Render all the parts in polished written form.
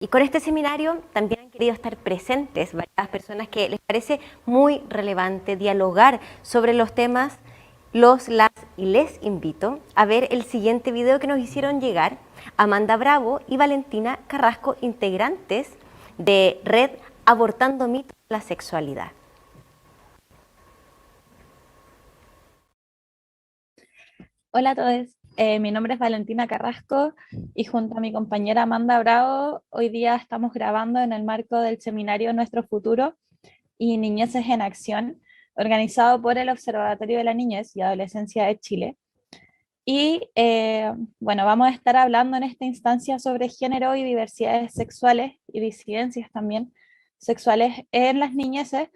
Y con este seminario también han querido estar presentes varias personas que les parece muy relevante dialogar sobre los temas. Las y les invito a ver el siguiente video que nos hicieron llegar Amanda Bravo y Valentina Carrasco, integrantes de Red Abortando Mitos de la Sexualidad. Hola a todos, mi nombre es Valentina Carrasco y junto a mi compañera Amanda Bravo, hoy día estamos grabando en el marco del seminario Nuestro Futuro y Niñeces en Acción, organizado por el Observatorio de la Niñez y Adolescencia de Chile. Y bueno, vamos a estar hablando en esta instancia sobre género y diversidades sexuales y disidencias también sexuales en las niñeces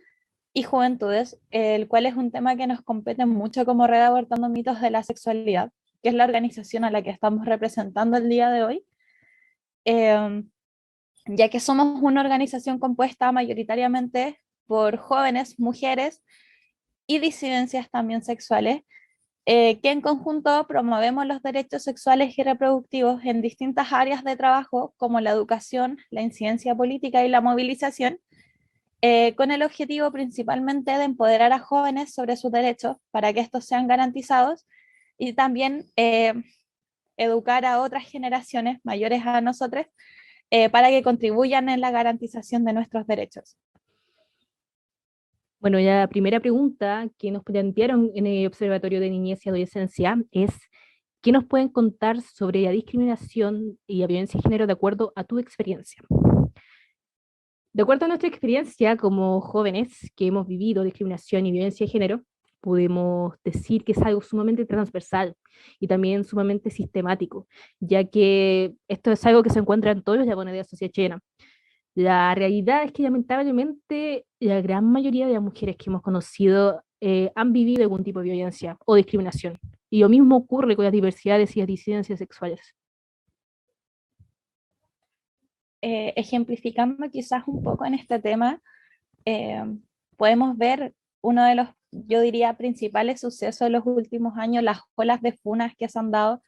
y juventudes, el cual es un tema que nos compete mucho como Red Abortando Mitos de la Sexualidad, que es la organización a la que estamos representando el día de hoy, eh, ya que somos una organización compuesta mayoritariamente por jóvenes, mujeres y disidencias también sexuales, que en conjunto promovemos los derechos sexuales y reproductivos en distintas áreas de trabajo, como la educación, la incidencia política y la movilización, con el objetivo principalmente de empoderar a jóvenes sobre sus derechos para que estos sean garantizados y también educar a otras generaciones mayores a nosotros para que contribuyan en la garantización de nuestros derechos. Bueno, ya la primera pregunta que nos plantearon en el Observatorio de Niñez y Adolescencia es, ¿qué nos pueden contar sobre la discriminación y la violencia de género de acuerdo a tu experiencia? De acuerdo a nuestra experiencia como jóvenes que hemos vivido discriminación y violencia de género, podemos decir que es algo sumamente transversal y también sumamente sistemático, ya que esto es algo que se encuentra en todos los llamones de la sociedad chilena. La realidad es que lamentablemente la gran mayoría de las mujeres que hemos conocido han vivido algún tipo de violencia o discriminación. Y lo mismo ocurre con las diversidades y las disidencias sexuales. Ejemplificando quizás un poco en este tema, eh, podemos ver uno de los, yo diría, principales sucesos de los últimos años, las olas de funas que se han dado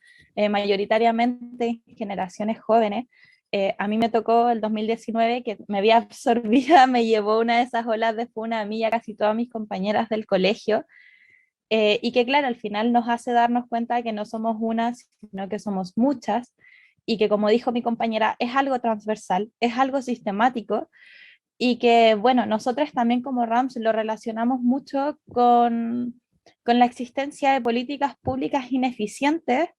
mayoritariamente en generaciones jóvenes. A mí me tocó el 2019, que me vi absorbida, me llevó una de esas olas de funa a mí y a casi todas mis compañeras del colegio, y que claro, al final nos hace darnos cuenta de que no somos unas, sino que somos muchas, y que como dijo mi compañera, es algo transversal, es algo sistemático, y que, bueno, nosotros también como RAMS lo relacionamos mucho con la existencia de políticas públicas ineficientes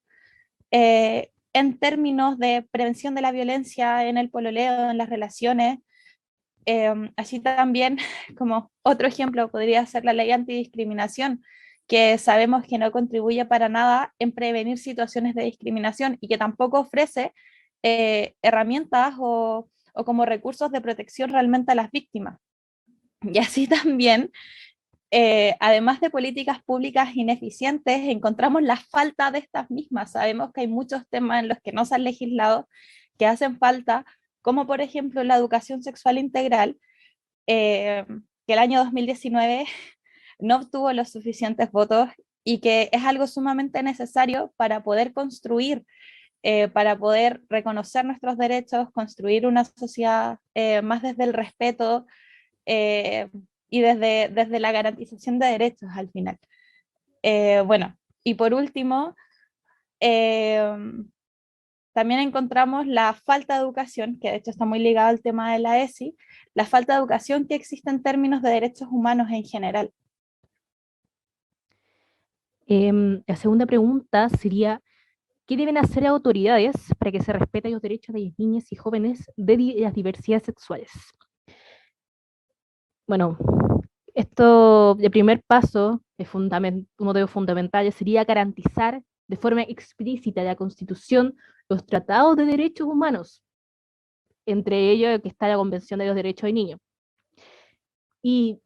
en términos de prevención de la violencia en el pololeo, en las relaciones. Así también, como otro ejemplo, podría ser la ley antidiscriminación, que sabemos que no contribuye para nada en prevenir situaciones de discriminación y que tampoco ofrece herramientas o como recursos de protección realmente a las víctimas. Y así también, además de políticas públicas ineficientes, encontramos la falta de estas mismas. Sabemos que hay muchos temas en los que no se han legislado que hacen falta, como por ejemplo la educación sexual integral, que el año 2019 no obtuvo los suficientes votos y que es algo sumamente necesario para poder construir, para poder reconocer nuestros derechos, construir una sociedad más desde el respeto eh, y desde la garantización de derechos al final. Bueno, y por último, eh, también encontramos la falta de educación, que de hecho está muy ligada al tema de la ESI, la falta de educación que existe en términos de derechos humanos en general. La segunda pregunta sería, ¿qué deben hacer las autoridades para que se respeten los derechos de las niñas y jóvenes de las diversidades sexuales? Bueno, esto, el primer paso, uno de los fundamentales, sería garantizar de forma explícita en la Constitución los tratados de derechos humanos, entre ellos que está la Convención de los Derechos del Niño. Y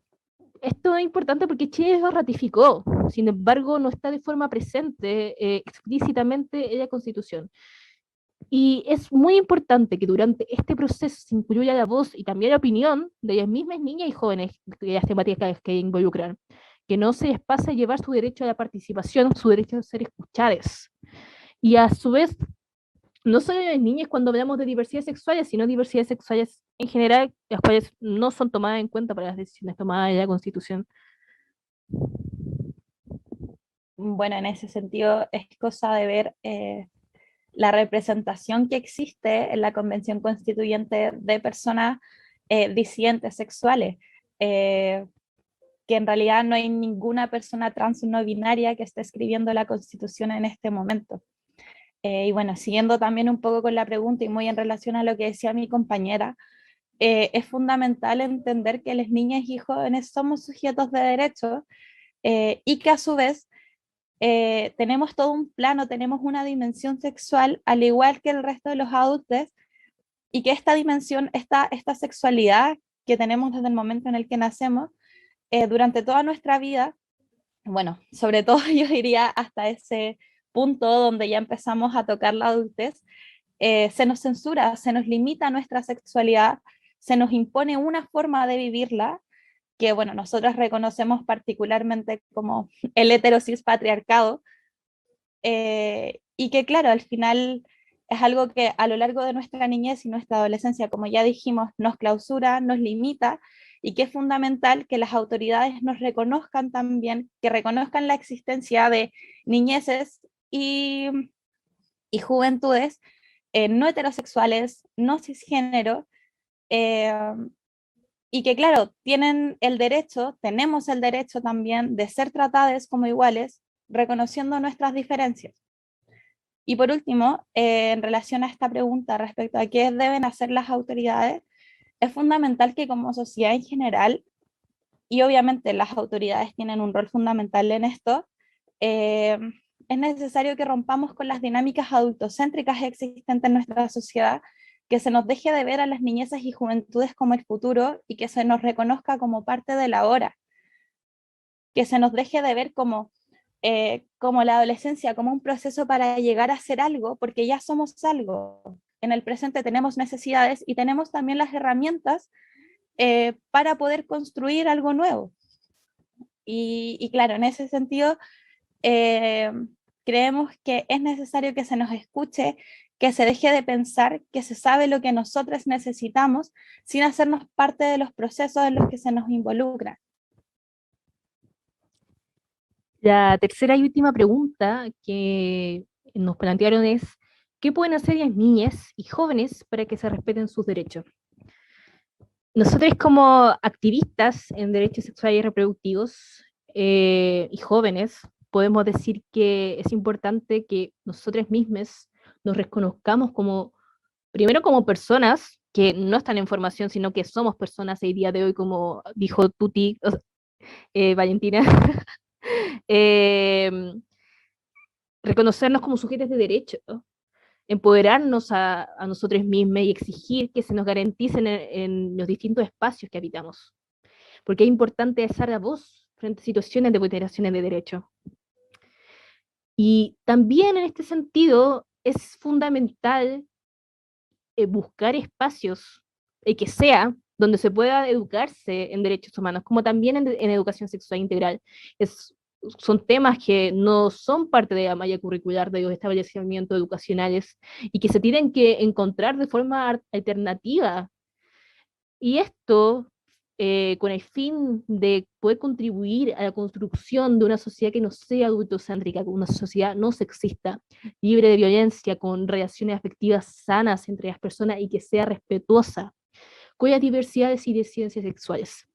esto es importante porque Chile lo ratificó, sin embargo no está de forma presente explícitamente en la Constitución. Y es muy importante que durante este proceso se incluya la voz y también la opinión de las mismas niñas y jóvenes de las temáticas que involucran, que no se les pase a llevar su derecho a la participación, su derecho a ser escuchadas. Y a su vez, no solo en las niñas cuando hablamos de diversidades sexuales, sino diversidades sexuales en general, las cuales no son tomadas en cuenta para las decisiones tomadas en la Constitución. Bueno, en ese sentido es cosa de ver la representación que existe en la Convención Constituyente de personas disidentes sexuales, que en realidad no hay ninguna persona trans o no binaria que esté escribiendo la Constitución en este momento. Y bueno, siguiendo también un poco con la pregunta y muy en relación a lo que decía mi compañera, es fundamental entender que las niñas y jóvenes somos sujetos de derechos y que a su vez tenemos todo un plano, tenemos una dimensión sexual al igual que el resto de los adultos y que esta dimensión, esta sexualidad que tenemos desde el momento en el que nacemos, durante toda nuestra vida, bueno, sobre todo yo diría hasta ese punto donde ya empezamos a tocar la adultez, se nos censura, se nos limita nuestra sexualidad, se nos impone una forma de vivirla que, bueno, nosotros reconocemos particularmente como el heterosis patriarcado, y que, claro, al final es algo que a lo largo de nuestra niñez y nuestra adolescencia, como ya dijimos, nos clausura, nos limita, y que es fundamental que las autoridades nos reconozcan también, que reconozcan la existencia de niñeces y juventudes no heterosexuales, no cisgénero, eh, y que claro, tienen el derecho, tenemos el derecho también de ser tratadas como iguales, reconociendo nuestras diferencias. Y por último, en relación a esta pregunta respecto a qué deben hacer las autoridades, es fundamental que como sociedad en general, y obviamente las autoridades tienen un rol fundamental en esto, es necesario que rompamos con las dinámicas adultocéntricas existentes en nuestra sociedad, que se nos deje de ver a las niñezas y juventudes como el futuro y que se nos reconozca como parte de la hora, que se nos deje de ver como la adolescencia, como un proceso para llegar a ser algo, porque ya somos algo. En el presente tenemos necesidades y tenemos también las herramientas para poder construir algo nuevo. Y claro, en ese sentido, eh, creemos que es necesario que se nos escuche, que se deje de pensar que se sabe lo que nosotros necesitamos sin hacernos parte de los procesos en los que se nos involucra. La tercera y última pregunta que nos plantearon es, ¿qué pueden hacer las niñas y jóvenes para que se respeten sus derechos? Nosotros como activistas en derechos sexuales y reproductivos y jóvenes, podemos decir que es importante que nosotros mismos nos reconozcamos como, primero como personas que no están en formación, sino que somos personas el día de hoy, como dijo Tuti, Valentina, eh, reconocernos como sujetos de derecho, ¿no? Empoderarnos a nosotros mismos y exigir que se nos garanticen en los distintos espacios que habitamos. Porque es importante alzar la voz frente a situaciones de vulneraciones de derechos. Y también en este sentido es fundamental buscar espacios que sea donde se pueda educarse en derechos humanos, como también en educación sexual integral. Son temas que no son parte de la malla curricular de los establecimientos educacionales y que se tienen que encontrar de forma alternativa. Y esto con el fin de poder contribuir a la construcción de una sociedad que no sea adultocéntrica, una sociedad no sexista, libre de violencia, con relaciones afectivas sanas entre las personas y que sea respetuosa, cuyas diversidades y disidencias sexuales.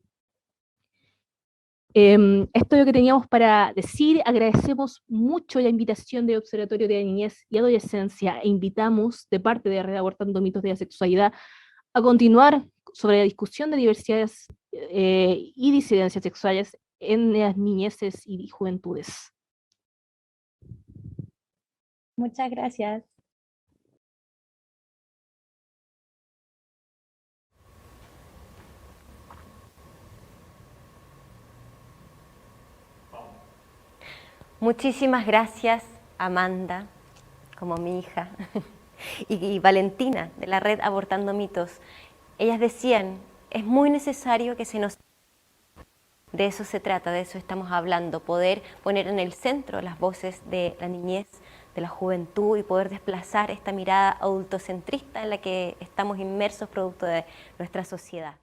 Esto es lo que teníamos para decir. Agradecemos mucho la invitación del Observatorio de la Niñez y Adolescencia e invitamos de parte de Red Abortando Mitos de la Sexualidad a continuar sobre la discusión de diversidades y disidencias sexuales en las niñeces y juventudes. Muchas gracias. Muchísimas gracias, Amanda, como mi hija, y Valentina, de la red Abortando Mitos. Ellas decían, es muy necesario que se nos... De eso se trata, de eso estamos hablando, poder poner en el centro las voces de la niñez, de la juventud y poder desplazar esta mirada adultocentrista en la que estamos inmersos producto de nuestra sociedad.